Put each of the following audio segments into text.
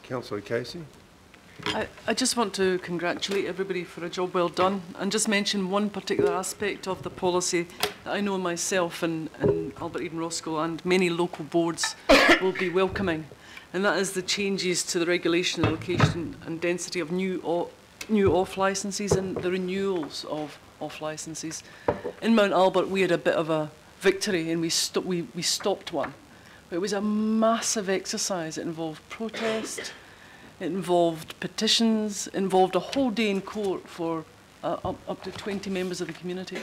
Councillor Casey. I just want to congratulate everybody for a job well done and just mention one particular aspect of the policy that I know myself and Albert Eden Roscoe and many local boards will be welcoming, and that is the changes to the regulation, location and density of new off licences and the renewals of off licences. In Mount Albert we had a bit of a victory and we stopped one. But it was a massive exercise. It involved protest, it involved petitions, it involved a whole day in court for up to 20 members of the community.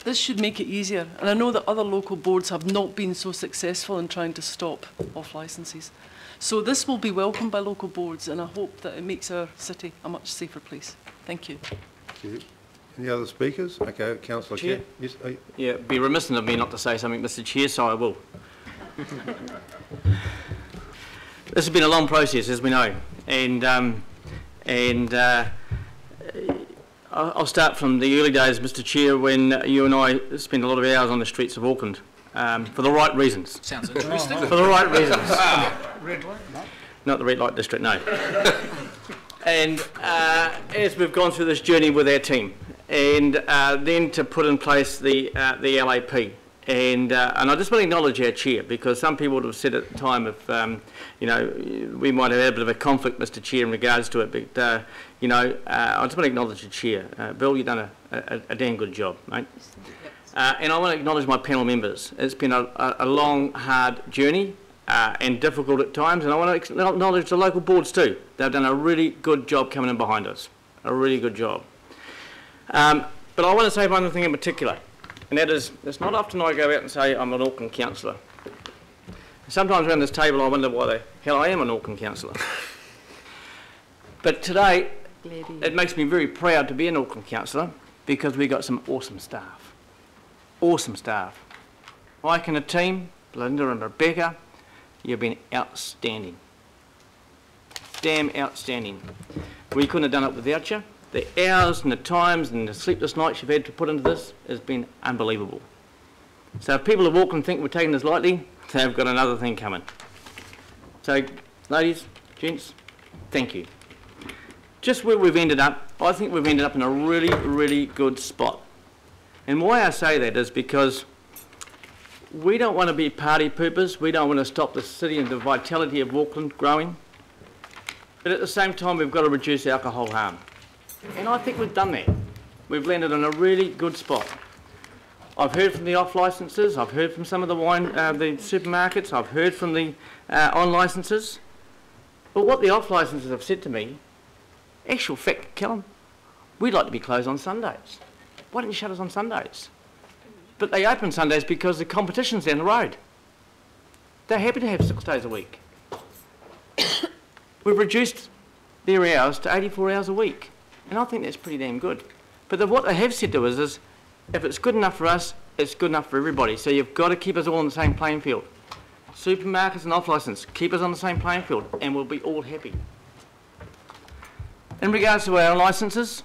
This should make it easier, and I know that other local boards have not been so successful in trying to stop off licences. So this will be welcomed by local boards, and I hope that it makes our city a much safer place. Thank you. Thank you. Any other speakers? Okay, Councillor Chair. Yes. Yeah, it'd be remiss of me not to say something, Mr. Chair, so I will. This has been a long process, as we know, and I'll start from the early days, Mr. Chair, when you and I spent a lot of hours on the streets of Auckland for the right reasons. Sounds interesting. For the right reasons. Red light? No. Not the red light district, no. And as we've gone through this journey with our team, and then to put in place the LAP. And I just want to acknowledge our chair, because some people would have said at the time if, you know, we might have had a bit of a conflict, Mr. Chair, in regards to it, but, you know, I just want to acknowledge the chair. Bill, you've done a damn good job, mate. And I want to acknowledge my panel members. It's been a long, hard journey and difficult at times, and I want to acknowledge the local boards too. They've done a really good job coming in behind us, a really good job. But I want to say one thing in particular. And that is, it's not often I go out and say I'm an Auckland councillor. Sometimes around this table I wonder why the hell I am an Auckland councillor. But today, it makes me very proud to be an Auckland councillor, because we've got some awesome staff. Awesome staff. Mike and the team, Belinda and Rebecca, you've been outstanding. Damn outstanding. We couldn't have done it without you. The hours and the times and the sleepless nights you've had to put into this has been unbelievable. So if people of Auckland think we're taking this lightly, they've got another thing coming. So, ladies, gents, thank you. Just where we've ended up, I think we've ended up in a really, really good spot. And why I say that is because we don't want to be party poopers, we don't want to stop the city and the vitality of Auckland growing, but at the same time we've got to reduce alcohol harm. And I think we've done that. We've landed in a really good spot. I've heard from the off licences, I've heard from some of the the supermarkets, I've heard from the on licences. But what the off licences have said to me, actual fact, Callum, we'd like to be closed on Sundays. Why don't you shut us on Sundays? But they open Sundays because the competition's down the road. They're happy to have 6 days a week. We've reduced their hours to 84 hours a week. And I think that's pretty damn good. But what they have said to us is, if it's good enough for us, it's good enough for everybody. So you've got to keep us all on the same playing field. Supermarkets and off-licence, keep us on the same playing field, and we'll be all happy. In regards to our licences,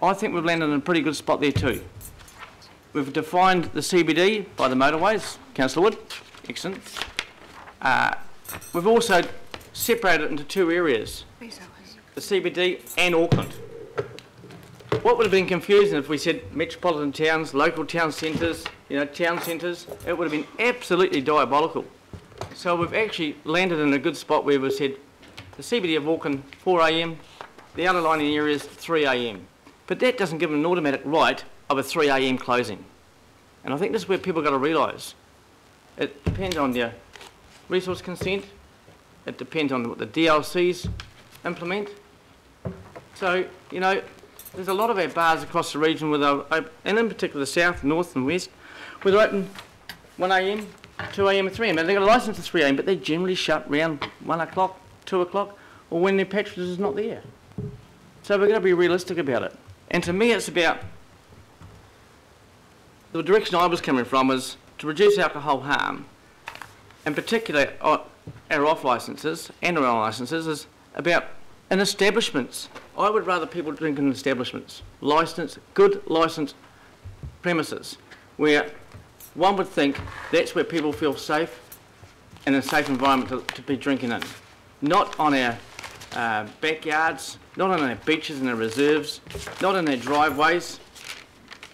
I think we've landed in a pretty good spot there too. We've defined the CBD by the motorways, Councillor Wood, excellent. We've also separated it into 2 areas. The CBD and Auckland. What would have been confusing if we said metropolitan towns, local town centres, you know, town centres? It would have been absolutely diabolical. So we've actually landed in a good spot where we've said the CBD of Auckland 4 AM, the underlying areas 3 AM. But that doesn't give them an automatic right of a 3 AM closing. And I think this is where people got to realise. It depends on your resource consent. It depends on what the DLCs implement. So, you know, there's a lot of our bars across the region, where and in particular the south, north and west, where they're open 1 AM, 2 AM and 3 AM. And they've got a licence at 3 AM, but they generally shut around 1 o'clock, 2 o'clock, or when their patronage is not there. So we're going to be realistic about it. And to me it's about, the direction I was coming from was to reduce alcohol harm, in particular our off licences and our on licences, is about in establishments. I would rather people drink in establishments, good licensed premises, where one would think that's where people feel safe and a safe environment to be drinking in. not on our backyards, not on our beaches and our reserves, not in our driveways,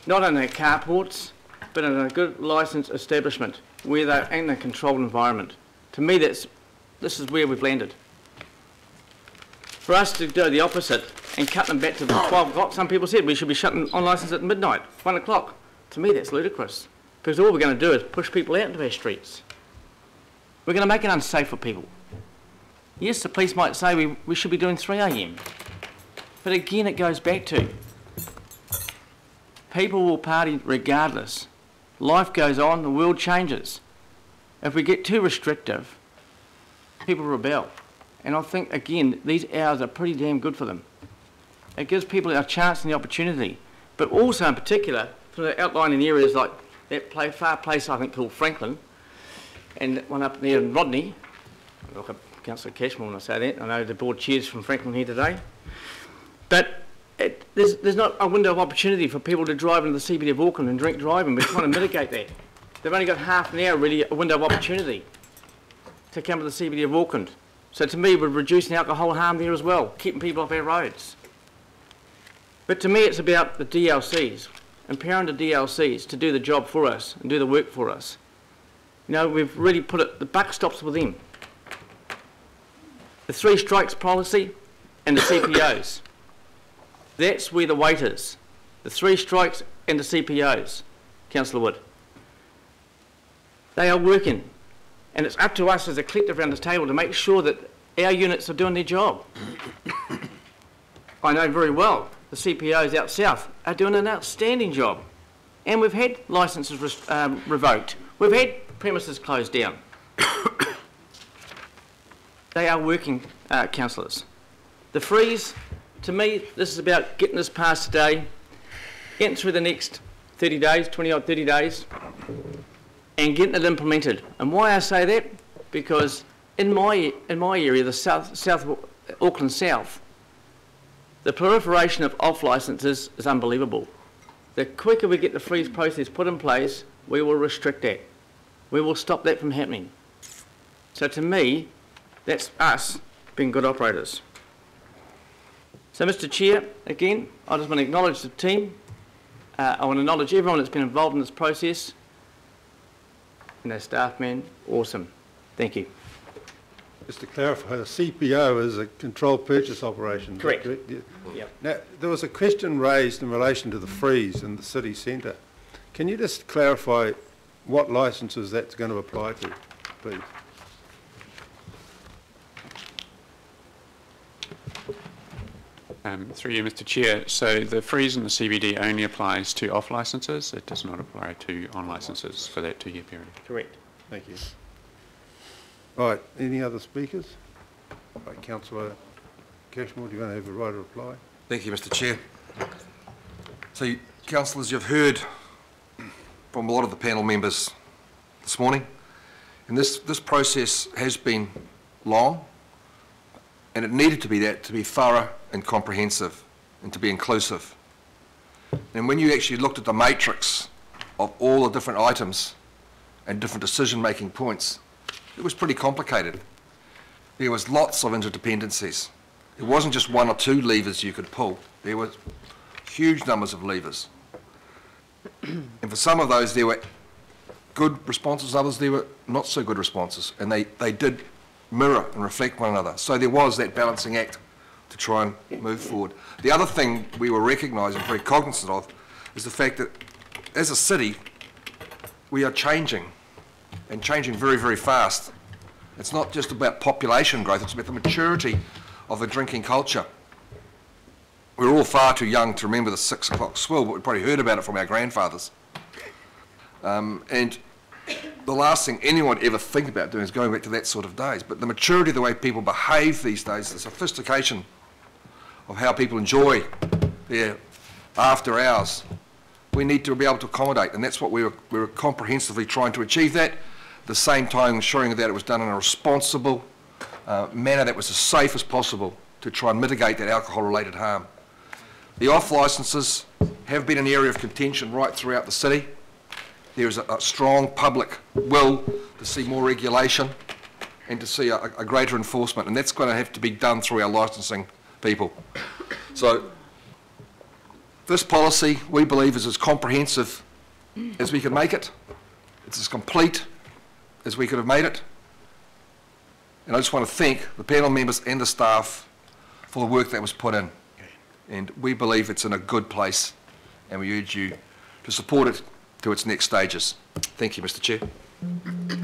not in our carports, but in a good licensed establishment where they're in a controlled environment. To me, this is where we've landed. For us to do the opposite and cut them back to the 12 o'clock, some people said we should be shutting on licence at midnight, 1 o'clock. To me, that's ludicrous, because all we're going to do is push people out into our streets. We're going to make it unsafe for people. Yes, the police might say we should be doing 3 a.m. But again, it goes back to people will party regardless. Life goes on, the world changes. If we get too restrictive, people rebel. And I think, again, these hours are pretty damn good for them. It gives people a chance and the opportunity, but also in particular, for the outlying areas like that far place I think called Franklin, and one up there in Rodney. Look at Councillor Cashmore when I say that. I know the board chairs from Franklin here today. But there's not a window of opportunity for people to drive into the CBD of Auckland and drink driving. We're trying to mitigate that. They've only got half an hour, really, a window of opportunity to come to the CBD of Auckland. So to me, we're reducing alcohol harm there as well, keeping people off our roads. But to me, it's about the DLCs, empowering the DLCs to do the job for us and do the work for us. You know, we've really put it, the buck stops with them. The 3 strikes policy and the CPOs. That's where the weight is. The 3 strikes and the CPOs, Councillor Wood. They are working. And it's up to us as a collective around this table to make sure that our units are doing their job. I know very well the CPOs out south are doing an outstanding job. And we've had licences revoked. We've had premises closed down. They are working, councillors. The freeze, to me, this is about getting this passed today, getting through the next 30 days, 20-odd 30 days, and getting it implemented. And why I say that? Because in my area, the South Auckland South, the proliferation of off licences is unbelievable. The quicker we get the freeze process put in place, we will restrict that. We will stop that from happening. So to me, that's us being good operators. So Mr. Chair, again, I just want to acknowledge the team. I want to acknowledge everyone that's been involved in this process. And our staff, man, awesome. Thank you. Just to clarify, the CPO is a controlled purchase operation. Correct. Yeah. Yep. Now, there was a question raised in relation to the freeze in the city centre. Can you just clarify what licences that's going to apply to, please? Through you, Mr. Chair. So the freeze in the CBD only applies to off licences. It does not apply to on licences for that 2-year period. Correct. Thank you. Right, any other speakers? Right, Councillor Cashmore, do you want to have a right of reply? Thank you, Mr. Chair. So, councillors, you've heard from a lot of the panel members this morning, and this process has been long, and it needed to be that, to be thorough and comprehensive and to be inclusive. And when you actually looked at the matrix of all the different items and different decision-making points, it was pretty complicated. There was lots of interdependencies. It wasn't just 1 or 2 levers you could pull. There were huge numbers of levers. And for some of those, there were good responses, others there were not so good responses, and they did mirror and reflect one another. So there was that balancing act to try and move forward. The other thing we were recognising, very cognizant of, is the fact that as a city, we are changing, and changing very, very fast. It's not just about population growth, it's about the maturity of the drinking culture. We're all far too young to remember the 6 o'clock swill, but we've probably heard about it from our grandfathers. And the last thing anyone would ever think about doing is going back to that sort of days. But the maturity of the way people behave these days, the sophistication of how people enjoy their after hours, we need to be able to accommodate, and that's what we were comprehensively trying to achieve that, at the same time ensuring that it was done in a responsible manner that was as safe as possible to try and mitigate that alcohol-related harm. The off licences have been an area of contention right throughout the city. There is a strong public will to see more regulation and to see a greater enforcement, and that's going to have to be done through our licensing people. So this policy, we believe, is as comprehensive as we can make it. It's as complete as we could have made it. And I just want to thank the panel members and the staff for the work that was put in. And we believe it's in a good place, and we urge you to support it to its next stages. Thank you, Mr. Chair.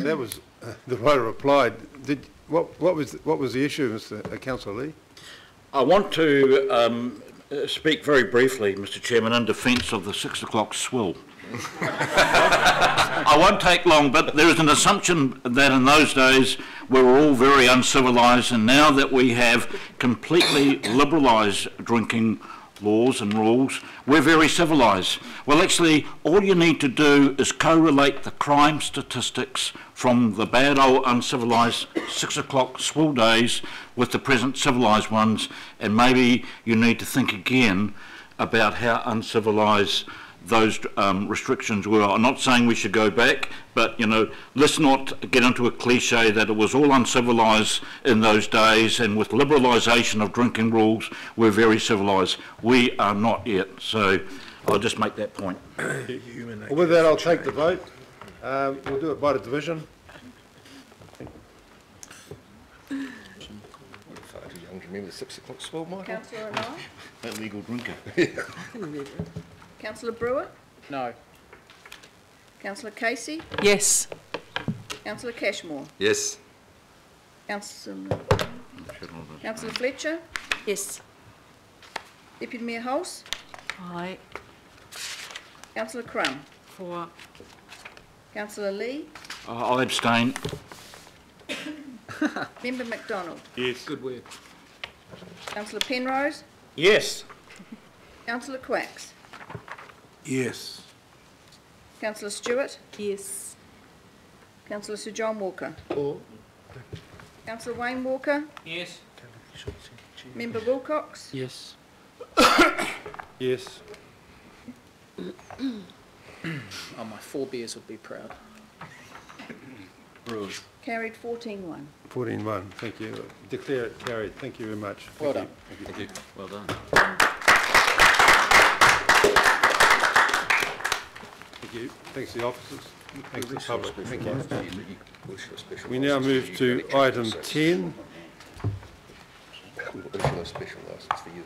That was the writer replied. What was the issue, Mr. Councillor Lee? I want to speak very briefly, Mr. Chairman, in defence of the 6 o'clock swill. I won't take long, but there is an assumption that in those days we were all very uncivilised, and now that we have completely liberalised drinking laws and rules, we're very civilised. Well, actually, all you need to do is correlate the crime statistics from the bad old uncivilised 6 o'clock swill days with the present civilised ones, and maybe you need to think again about how uncivilised those restrictions were. I'm not saying we should go back, but, you know, let's not get into a cliche that it was all uncivilised in those days, and with liberalisation of drinking rules, we're very civilised. We are not yet. So I'll just make that point. Well, with that, I'll take the vote. We'll do it by the division. Far too young to remember the 6 o'clock swill, Michael. Councillor O'Neill? That legal drinker. Councillor Brewer? No. Councillor Casey? Yes. Councillor Cashmore? Yes. Councillor Fletcher? Yes. Deputy Mayor Hulse? Aye. Councillor Crum? For. Councillor Lee? I'll abstain. Member MacDonald? Yes. Good word. Councillor Penrose? Yes. Councillor Quacks? Yes. Councillor Stewart? Yes. Councillor Sir John Walker? Councillor Wayne Walker? Yes. Member Wilcox? Yes. Yes. Oh, my forebears would be proud. Brewers. Carried 14-1. 14-1. Thank you. Declare it carried. Thank you very much. Well done. Thank you. Well done. Thank you. Thanks to the officers. Thanks to the public. Thank you. Special We now move to item 10. We'll issue a special licence for you.